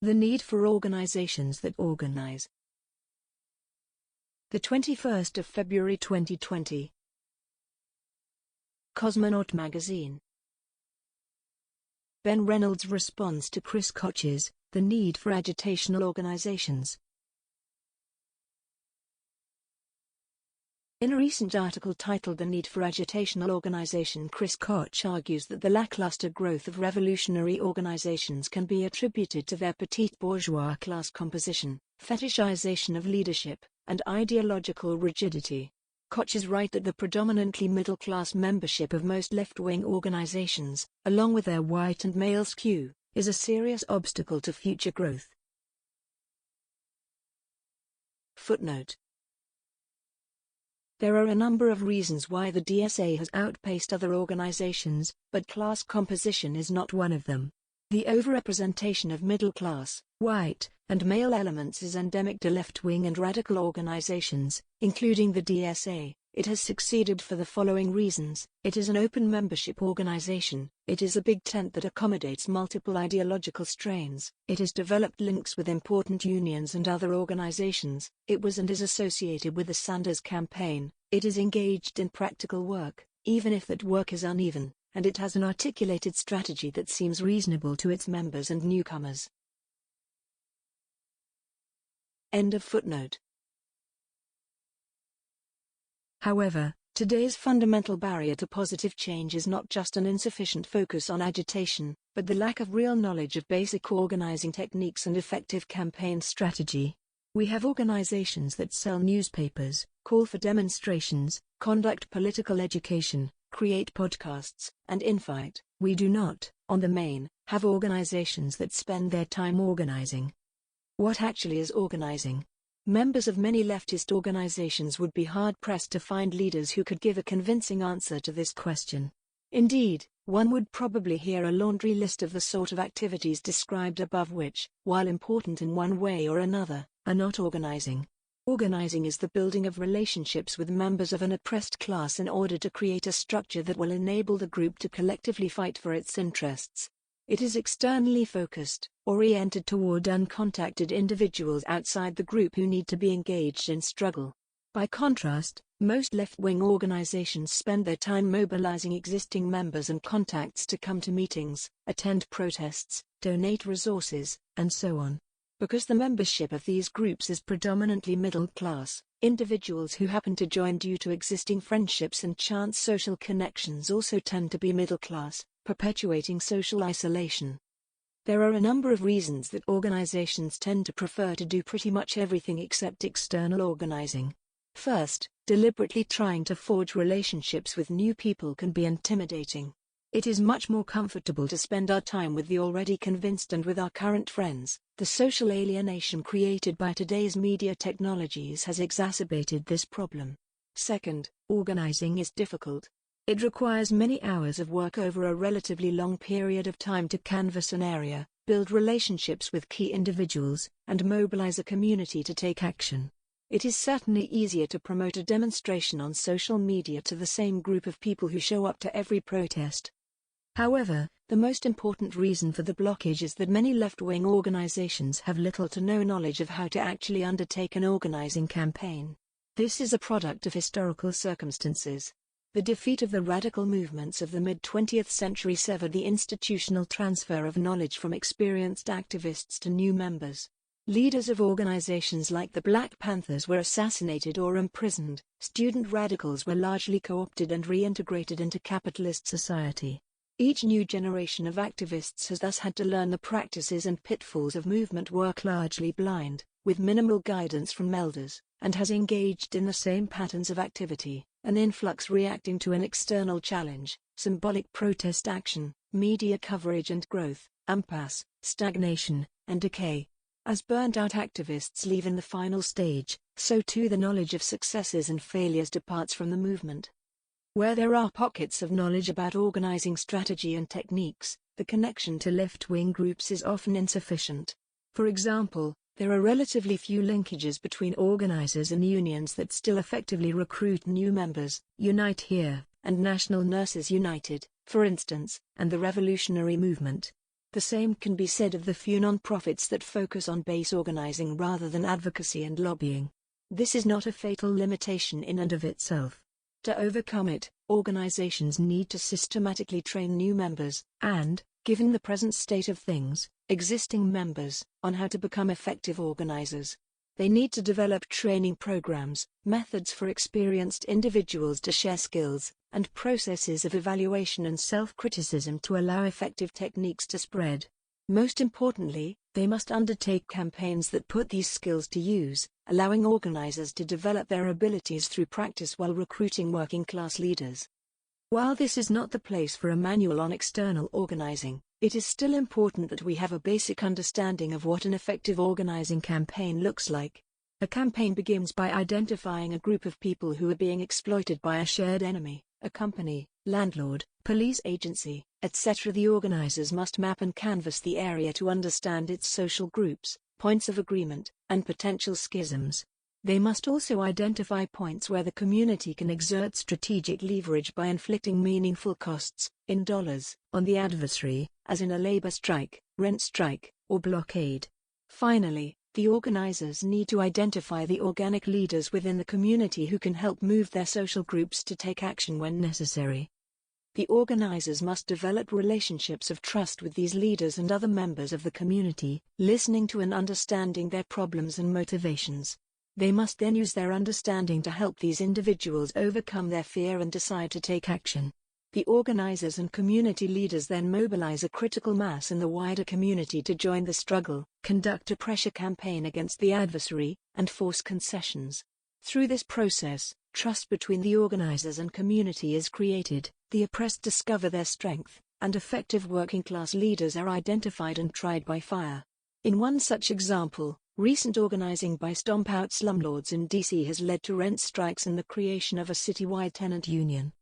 The need for organizations that organize. The 21st of February 2020. Cosmonaut magazine. Ben Reynolds responds to Chris Koch's The Need for Agitational Organizations. In a recent article titled The Need for Agitational Organization, Chris Koch argues that the lackluster growth of revolutionary organizations can be attributed to their petite bourgeois class composition, fetishization of leadership, and ideological rigidity. Koch is right that the predominantly middle-class membership of most left-wing organizations, along with their white and male skew, is a serious obstacle to future growth. Footnote. There are a number of reasons why the DSA has outpaced other organizations, but class composition is not one of them. The overrepresentation of middle-class, white, and male elements is endemic to left-wing and radical organizations, including the DSA. It has succeeded for the following reasons: it is an open membership organization, it is a big tent that accommodates multiple ideological strains, it has developed links with important unions and other organizations, it was and is associated with the Sanders campaign, it is engaged in practical work, even if that work is uneven, and it has an articulated strategy that seems reasonable to its members and newcomers. End of footnote. However, today's fundamental barrier to positive change is not just an insufficient focus on agitation, but the lack of real knowledge of basic organizing techniques and effective campaign strategy. We have organizations that sell newspapers, call for demonstrations, conduct political education, create podcasts, and infight. We do not, on the main, have organizations that spend their time organizing. What actually is organizing? Members of many leftist organizations would be hard-pressed to find leaders who could give a convincing answer to this question. Indeed, one would probably hear a laundry list of the sort of activities described above which, while important in one way or another, are not organizing. Organizing is the building of relationships with members of an oppressed class in order to create a structure that will enable the group to collectively fight for its interests. It is externally focused, oriented toward uncontacted individuals outside the group who need to be engaged in struggle. By contrast, most left-wing organizations spend their time mobilizing existing members and contacts to come to meetings, attend protests, donate resources, and so on. Because the membership of these groups is predominantly middle class, individuals who happen to join due to existing friendships and chance social connections also tend to be middle class, perpetuating social isolation. There are a number of reasons that organizations tend to prefer to do pretty much everything except external organizing. First, deliberately trying to forge relationships with new people can be intimidating. It is much more comfortable to spend our time with the already convinced and with our current friends. The social alienation created by today's media technologies has exacerbated this problem. Second, organizing is difficult. It requires many hours of work over a relatively long period of time to canvass an area, build relationships with key individuals, and mobilize a community to take action. It is certainly easier to promote a demonstration on social media to the same group of people who show up to every protest. However, the most important reason for the blockage is that many left-wing organizations have little to no knowledge of how to actually undertake an organizing campaign. This is a product of historical circumstances. The defeat of the radical movements of the mid-20th century severed the institutional transfer of knowledge from experienced activists to new members. Leaders of organizations like the Black Panthers were assassinated or imprisoned, student radicals were largely co-opted and reintegrated into capitalist society. Each new generation of activists has thus had to learn the practices and pitfalls of movement work largely blind, with minimal guidance from elders, and has engaged in the same patterns of activity, an influx reacting to an external challenge, symbolic protest action, media coverage and growth, impasse, stagnation, and decay. As burnt-out activists leave in the final stage, so too the knowledge of successes and failures departs from the movement. Where there are pockets of knowledge about organizing strategy and techniques, the connection to left-wing groups is often insufficient. For example, there are relatively few linkages between organizers and unions that still effectively recruit new members, Unite Here, and National Nurses United, for instance, and the revolutionary movement. The same can be said of the few non-profits that focus on base organizing rather than advocacy and lobbying. This is not a fatal limitation in and of itself. To overcome it, organizations need to systematically train new members, and, given the present state of things, existing members, on how to become effective organizers. They need to develop training programs, methods for experienced individuals to share skills, and processes of evaluation and self-criticism to allow effective techniques to spread. Most importantly, they must undertake campaigns that put these skills to use, allowing organizers to develop their abilities through practice while recruiting working-class leaders. While this is not the place for a manual on external organizing, it is still important that we have a basic understanding of what an effective organizing campaign looks like. A campaign begins by identifying a group of people who are being exploited by a shared enemy, a company, landlord, police agency, etc. The organizers must map and canvass the area to understand its social groups, points of agreement, and potential schisms. They must also identify points where the community can exert strategic leverage by inflicting meaningful costs, in dollars, on the adversary, as in a labor strike, rent strike, or blockade. Finally, the organizers need to identify the organic leaders within the community who can help move their social groups to take action when necessary. The organizers must develop relationships of trust with these leaders and other members of the community, listening to and understanding their problems and motivations. They must then use their understanding to help these individuals overcome their fear and decide to take action. The organizers and community leaders then mobilize a critical mass in the wider community to join the struggle, conduct a pressure campaign against the adversary, and force concessions. Through this process, trust between the organizers and community is created, the oppressed discover their strength, and effective working-class leaders are identified and tried by fire. In one such example, recent organizing by stomp-out slumlords in D.C. has led to rent strikes and the creation of a citywide tenant union.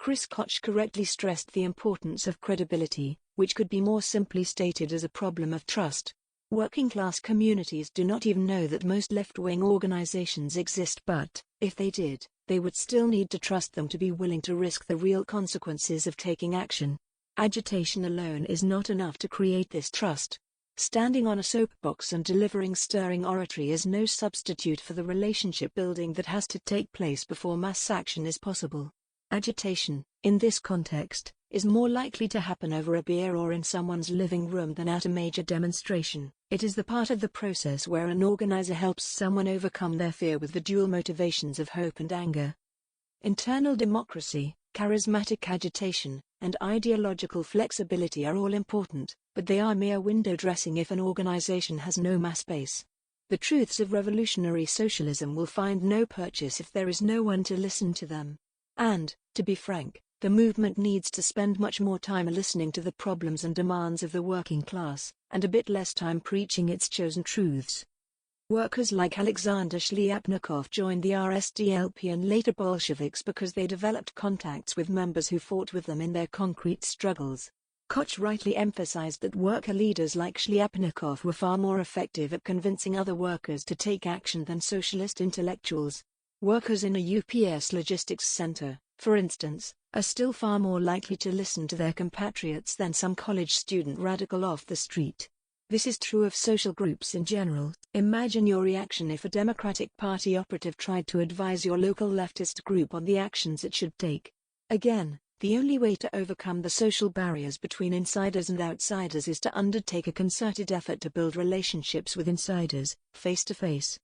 Koch correctly stressed the importance of credibility, which could be more simply stated as a problem of trust. Working-class communities do not even know that most left-wing organizations exist, but, if they did, they would still need to trust them to be willing to risk the real consequences of taking action. Agitation alone is not enough to create this trust. Standing on a soapbox and delivering stirring oratory is no substitute for the relationship building that has to take place before mass action is possible. Agitation, in this context, is more likely to happen over a beer or in someone's living room than at a major demonstration. It is the part of the process where an organizer helps someone overcome their fear with the dual motivations of hope and anger. Internal democracy, charismatic agitation, and ideological flexibility are all important, but they are mere window dressing if an organization has no mass base. The truths of revolutionary socialism will find no purchase if there is no one to listen to them. And, to be frank, the movement needs to spend much more time listening to the problems and demands of the working class, and a bit less time preaching its chosen truths. Workers like Alexander Shliapnikov joined the RSDLP and later Bolsheviks because they developed contacts with members who fought with them in their concrete struggles. Koch rightly emphasized that worker leaders like Shliapnikov were far more effective at convincing other workers to take action than socialist intellectuals. Workers in a UPS logistics center, for instance, are still far more likely to listen to their compatriots than some college student radical off the street. This is true of social groups in general. Imagine your reaction if a Democratic Party operative tried to advise your local leftist group on the actions it should take. Again, the only way to overcome the social barriers between insiders and outsiders is to undertake a concerted effort to build relationships with insiders, face to face.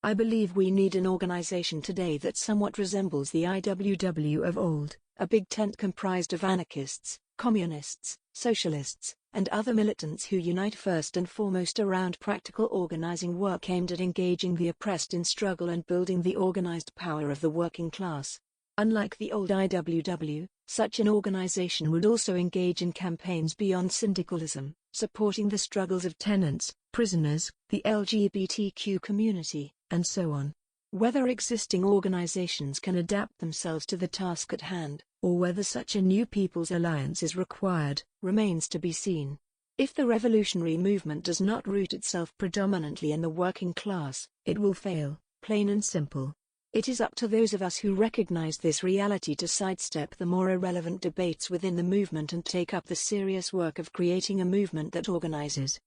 I believe we need an organization today that somewhat resembles the IWW of old, a big tent comprised of anarchists, communists, socialists, and other militants who unite first and foremost around practical organizing work aimed at engaging the oppressed in struggle and building the organized power of the working class. Unlike the old IWW, such an organization would also engage in campaigns beyond syndicalism, supporting the struggles of tenants, prisoners, the LGBTQ community, and so on. Whether existing organizations can adapt themselves to the task at hand, or whether such a new People's Alliance is required, remains to be seen. If the revolutionary movement does not root itself predominantly in the working class, it will fail, plain and simple. It is up to those of us who recognize this reality to sidestep the more irrelevant debates within the movement and take up the serious work of creating a movement that organizes,